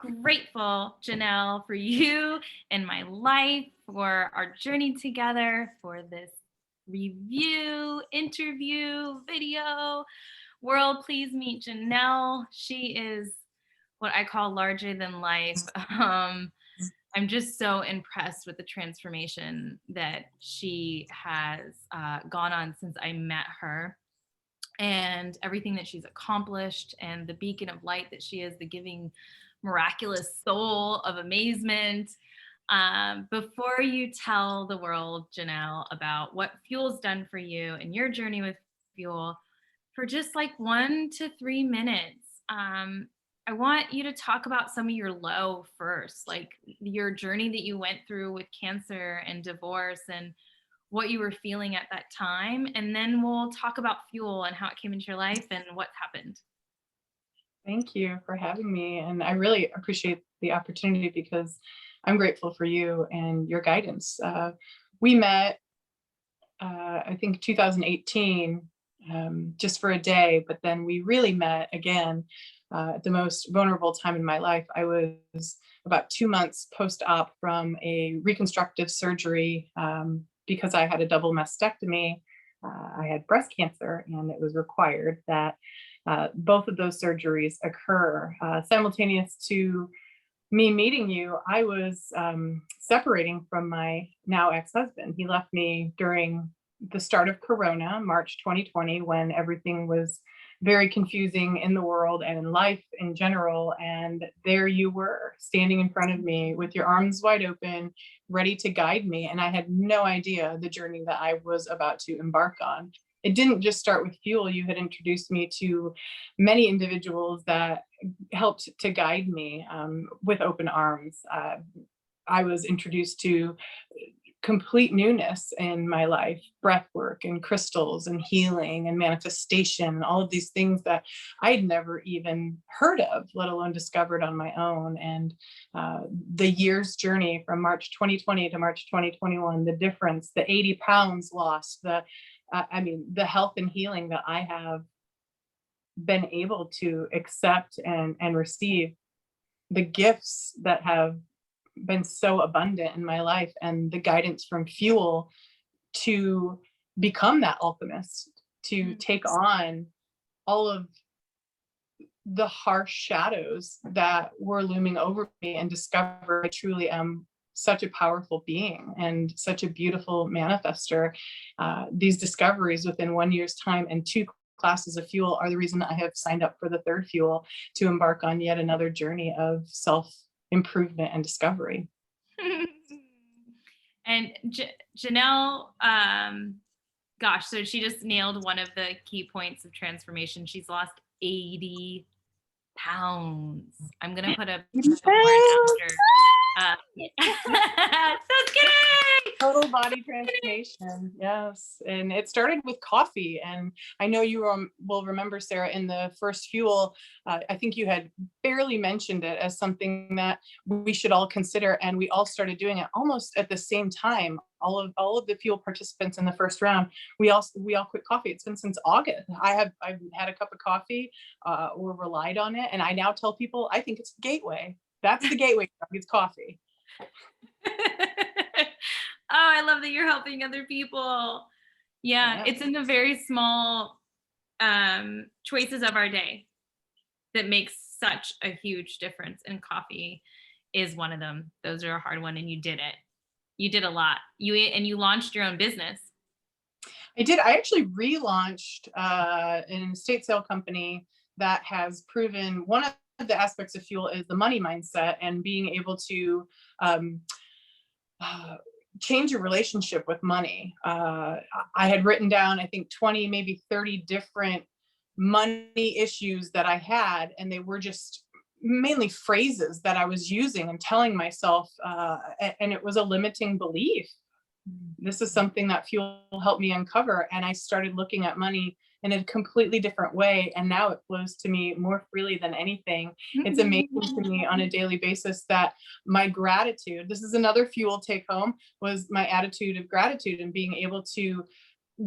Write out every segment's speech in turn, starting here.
grateful, Jonelle, for you and my life, for our journey together, for this review, interview, video. World, please meet Jonelle. She is what I call larger than life. I'm just so impressed with the transformation that she has gone on since I met her, and everything that she's accomplished, and the beacon of light that she is, the giving miraculous soul of amazement. Before you tell the world, Jonelle, about what Fuel's done for you and your journey with Fuel, for just like 1 to 3 minutes, I want you to talk about some of your low first, like your journey that you went through with cancer and divorce and what you were feeling at that time. And then we'll talk about Fuel and how it came into your life and what's happened. Thank you for having me. And I really appreciate the opportunity because I'm grateful for you and your guidance. We met, I think, 2018, just for a day, but then we really met again at the most vulnerable time in my life. I was about 2 months post-op from a reconstructive surgery because I had a double mastectomy. I had breast cancer, and it was required that both of those surgeries occur simultaneous to me meeting you. I was separating from my now ex-husband. He left me during the start of Corona, March 2020, when everything was very confusing in the world and in life in general. And there you were, standing in front of me with your arms wide open, ready to guide me. And I had no idea the journey that I was about to embark on. It didn't just start with Fuel. You had introduced me to many individuals that helped to guide me with open arms. I was introduced to complete newness in my life, breath work and crystals and healing and manifestation, all of these things that I'd never even heard of, let alone discovered on my own. And the year's journey from March 2020 to March 2021, the difference, the 80 pounds lost, the health and healing that I have been able to accept and receive, the gifts that have been so abundant in my life, and the guidance from Fuel to become that alchemist, to take on all of the harsh shadows that were looming over me and discover I truly am such a powerful being and such a beautiful manifester. These discoveries within 1 year's time and 2 classes of Fuel are the reason I have signed up for the third Fuel, to embark on yet another journey of self-improvement and discovery. And Jonelle, gosh, so she just nailed one of the key points of transformation. She's lost 80 pounds. I'm going to put a before and after. So skinny! Total body transformation. Yes. And it started with coffee. And I know you will remember, Sarah, in the first Fuel, I think you had barely mentioned it as something that we should all consider. And we all started doing it almost at the same time. All of the Fuel participants in the first round, we all quit coffee. It's been since August. I've had a cup of coffee or relied on it. And I now tell people I think it's the gateway. That's the gateway. It's coffee. Oh, I love that you're helping other people. Yeah, it's in the very small choices of our day that makes such a huge difference, and coffee is one of them. Those are a hard one, and you did it. You did a lot. You launched your own business. I did. I actually relaunched an estate sale company that has proven one of the aspects of Fuel is the money mindset and being able to change your relationship with money. I had written down, I think, 20, maybe 30 different money issues that I had, and they were just mainly phrases that I was using and telling myself, and it was a limiting belief. This is something that Fuel helped me uncover, and I started looking at money in a completely different way, and now it flows to me more freely than anything. It's amazing to me on a daily basis that my gratitude, this is another Fuel take home, was my attitude of gratitude and being able to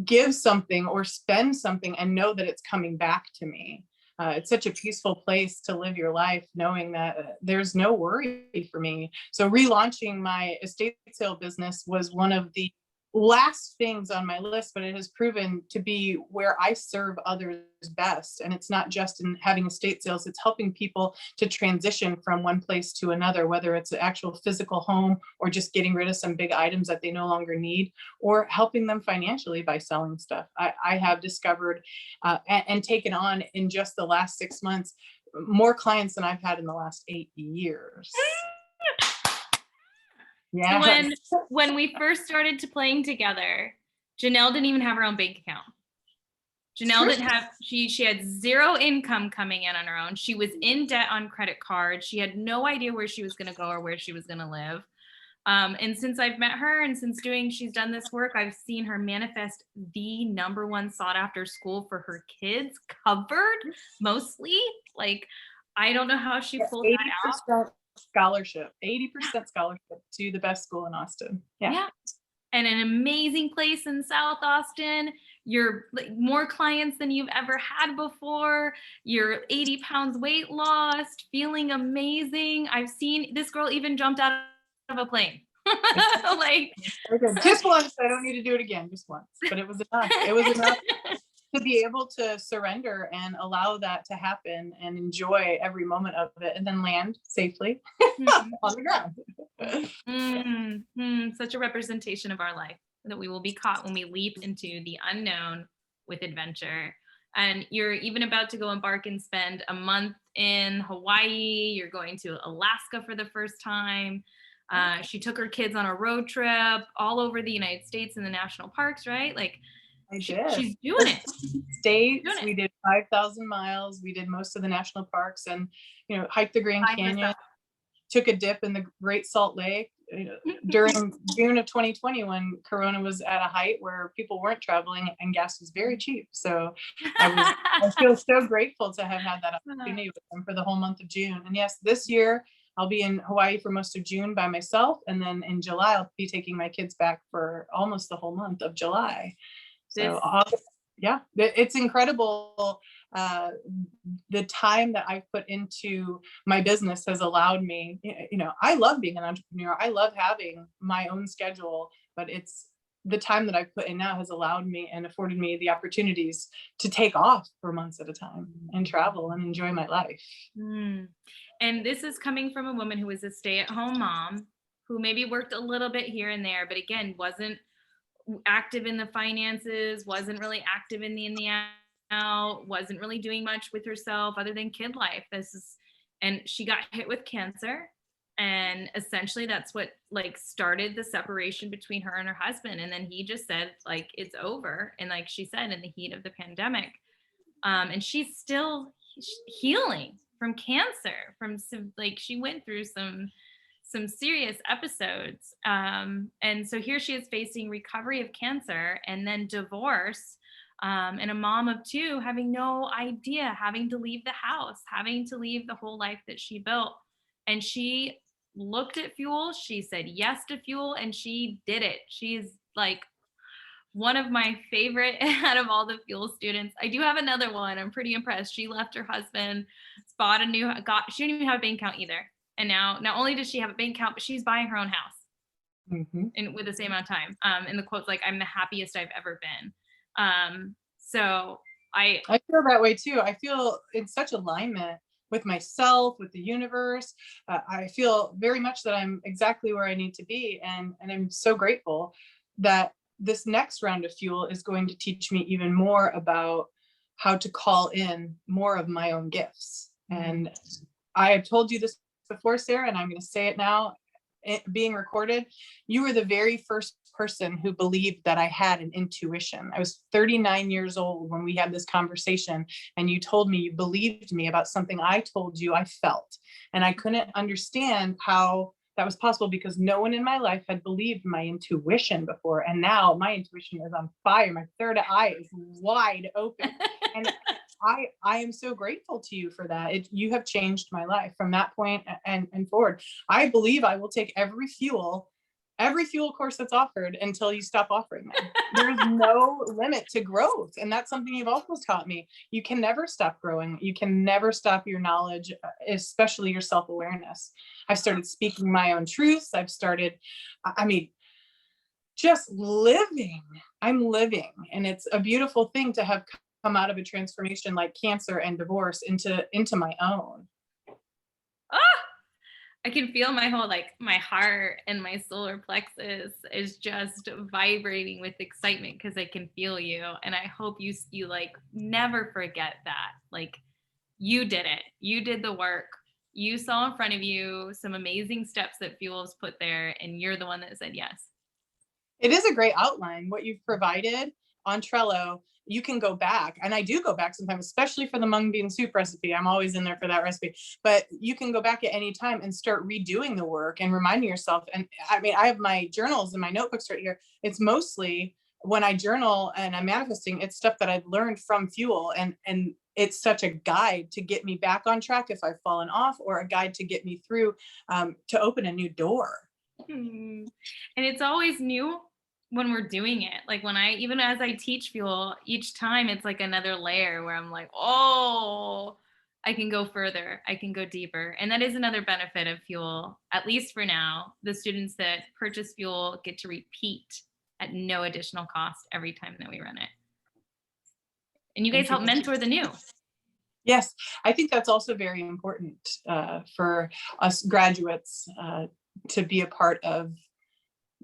give something or spend something and know that it's coming back to me. It's such a peaceful place to live your life, knowing that there's no worry for me. So relaunching my estate sale business was one of the last things on my list, but it has proven to be where I serve others best. And it's not just in having estate sales, it's helping people to transition from one place to another, whether it's an actual physical home or just getting rid of some big items that they no longer need, or helping them financially by selling stuff. I have discovered and taken on in just the last 6 months more clients than I've had in the last 8 years. So Yeah. when we first started to playing together, Jonelle didn't even have her own bank account. Jonelle didn't have, she had zero income coming in on her own. She was in debt on credit cards. She had no idea where she was going to go or where she was going to live. And since I've met her and since she's done this work, I've seen her manifest the #1 sought after school for her kids covered mostly. Like, I don't know how she pulled that out. Scholarship, 80% scholarship to the best school in Austin. Yeah. And an amazing place in South Austin. You're like more clients than you've ever had before. You're 80 pounds weight lost, feeling amazing. I've seen this girl even jumped out of a plane. Like just once. I don't need to do it again, just once, but it was enough. It was enough to be able to surrender and allow that to happen and enjoy every moment of it, and then land safely on the ground. Such a representation of our life, that we will be caught when we leap into the unknown with adventure. And you're even about to go embark and spend a month in Hawaii. You're going to Alaska for the first time. She took her kids on a road trip all over the United States in the national parks, right? Like, she's doing it. States. We did 5,000 miles. We did most of the national parks, and hiked the Grand Canyon. Took a dip in the Great Salt Lake during June of 2020 when Corona was at a height where people weren't traveling and gas was very cheap. So I feel so grateful to have had that opportunity with them for the whole month of June. And yes, this year I'll be in Hawaii for most of June by myself, and then in July I'll be taking my kids back for almost the whole month of July. So yeah, it's incredible. The time that I've put into my business has allowed me, I love being an entrepreneur. I love having my own schedule, but it's the time that I've put in now has allowed me and afforded me the opportunities to take off for months at a time and travel and enjoy my life. And this is coming from a woman who was a stay-at-home mom who maybe worked a little bit here and there, but again, wasn't active in the finances, wasn't really active in the out, wasn't really doing much with herself other than kid life. And she got hit with cancer. And essentially that's what started the separation between her and her husband. And then he just said, it's over. And like she said, in the heat of the pandemic, and she's still healing from cancer, she went through some serious episodes. And so here she is facing recovery of cancer and then divorce, and a mom of 2, having no idea, having to leave the house, having to leave the whole life that she built. And she looked at fuel, she said yes to fuel, and she did it. She's one of my favorite out of all the fuel students. I do have another one. I'm pretty impressed. She left her husband, bought she didn't even have a bank account either. And now, not only does she have a bank account, but she's buying her own house and with the same amount of time. And the quote's I'm the happiest I've ever been. So I feel that way too. I feel in such alignment with myself, with the universe. I feel very much that I'm exactly where I need to be. And I'm so grateful that this next round of fuel is going to teach me even more about how to call in more of my own gifts. And I have told you this before, Sarah, and I'm going to say it now, being recorded. You were the very first person who believed that I had an intuition. I was 39 years old when we had this conversation, and you told me you believed me about something I told you I felt. And I couldn't understand how that was possible because no one in my life had believed my intuition before. And now my intuition is on fire. My third eye is wide open. And I am so grateful to you for that. You have changed my life from that point and forward. I believe I will take every fuel every fuel course that's offered until you stop offering them. There's no limit to growth. And that's something you've also taught me. You can never stop growing. You can never stop your knowledge, especially your self-awareness. I've started speaking my own truths. I've started, I mean, just living. I'm living. And it's a beautiful thing to have come out of a transformation like cancer and divorce into my own. Ah! I can feel my whole, like, my heart and my solar plexus is just vibrating with excitement because I can feel you. And I hope you like never forget that. Like, you did it. You did the work. You saw in front of you some amazing steps that Fuel's put there, and you're the one that said yes. It is a great outline. What you've provided on Trello, you can go back, and I do go back sometimes, especially for the mung bean soup recipe. I'm always in there for that recipe, but you can go back at any time and start redoing the work and reminding yourself. And I mean, I have my journals and my notebooks right here. It's mostly when I journal and I'm manifesting, it's stuff that I've learned from Fuel, and it's such a guide to get me back on track if I've fallen off, or a guide to get me through, to open a new door. And it's always new when we're doing it. Like, when even as I teach Fuel, each time it's like another layer where I'm like, oh, I can go further. I can go deeper. And that is another benefit of Fuel, at least for now. The students that purchase Fuel get to repeat at no additional cost every time that we run it. And you guys help mentor the new. Yes, I think that's also very important for us graduates to be a part of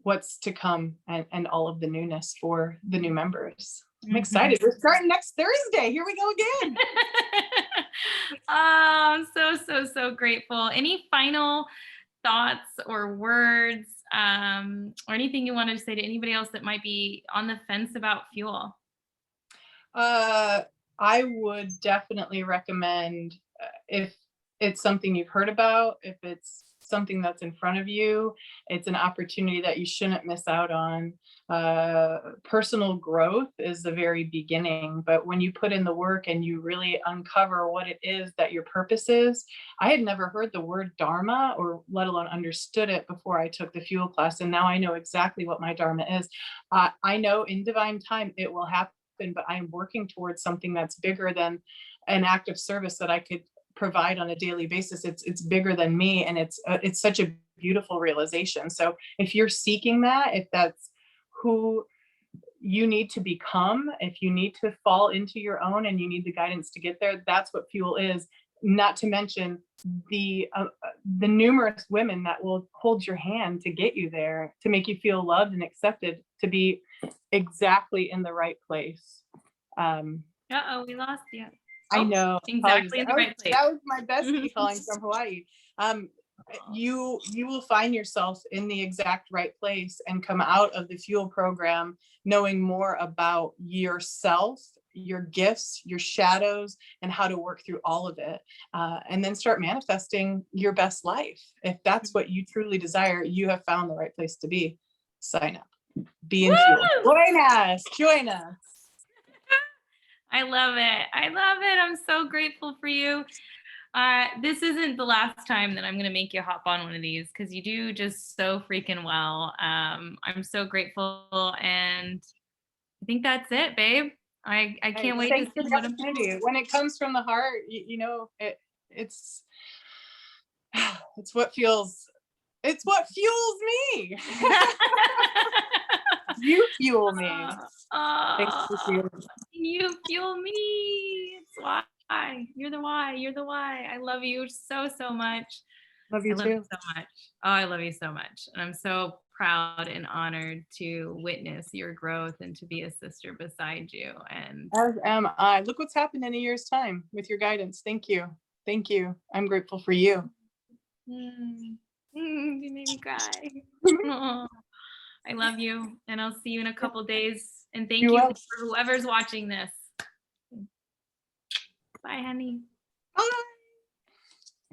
what's to come, and all of the newness for the new members. I'm excited. We're starting next Thursday. Here we go again. Oh, I'm so grateful. Any final thoughts or words, or anything you wanted to say to anybody else that might be on the fence about Fuel? I would definitely recommend, if it's something you've heard about, if it's something that's in front of you, it's an opportunity that you shouldn't miss out on. Personal growth is the very beginning, but when you put in the work and you really uncover what it is that your purpose is. I had never heard the word Dharma, or let alone understood it, before I took the Fuel class, and now I know exactly what my Dharma is. I know in divine time it will happen, but I am working towards something that's bigger than an act of service that I could provide on a daily basis. It's bigger than me, and it's such a beautiful realization. So if you're seeking that, if that's who you need to become, if you need to fall into your own and you need the guidance to get there, that's what Fuel is. Not to mention the numerous women that will hold your hand to get you there, to make you feel loved and accepted, to be exactly in the right place. Uh-oh, we lost you. I know. Exactly in the right place. That was my bestie calling from Hawaii. You will find yourself in the exact right place and come out of the Fuel program knowing more about yourself, your gifts, your shadows, and how to work through all of it. And then start manifesting your best life. If that's what you truly desire, you have found the right place to be. Sign up. Be in Fuel. Join us. I love it. I'm so grateful for you. This isn't the last time that I'm going to make you hop on one of these, because you do just so freaking well. I'm so grateful, and I think that's it, babe. I can't wait to see what opportunity. When it comes from the heart, it's what fuels me. You fuel me. Thanks for fueling. You fuel me. It's why. You're the why. I love you so much. Love you too. You so much. Oh, I love you so much. And I'm so proud and honored to witness your growth and to be a sister beside you. And as am I. Look what's happened in a year's time with your guidance. Thank you. I'm grateful for you. You made me cry. Oh, I love you, and I'll see you in a couple days. And thank you for whoever's watching this. Bye, honey. Bye.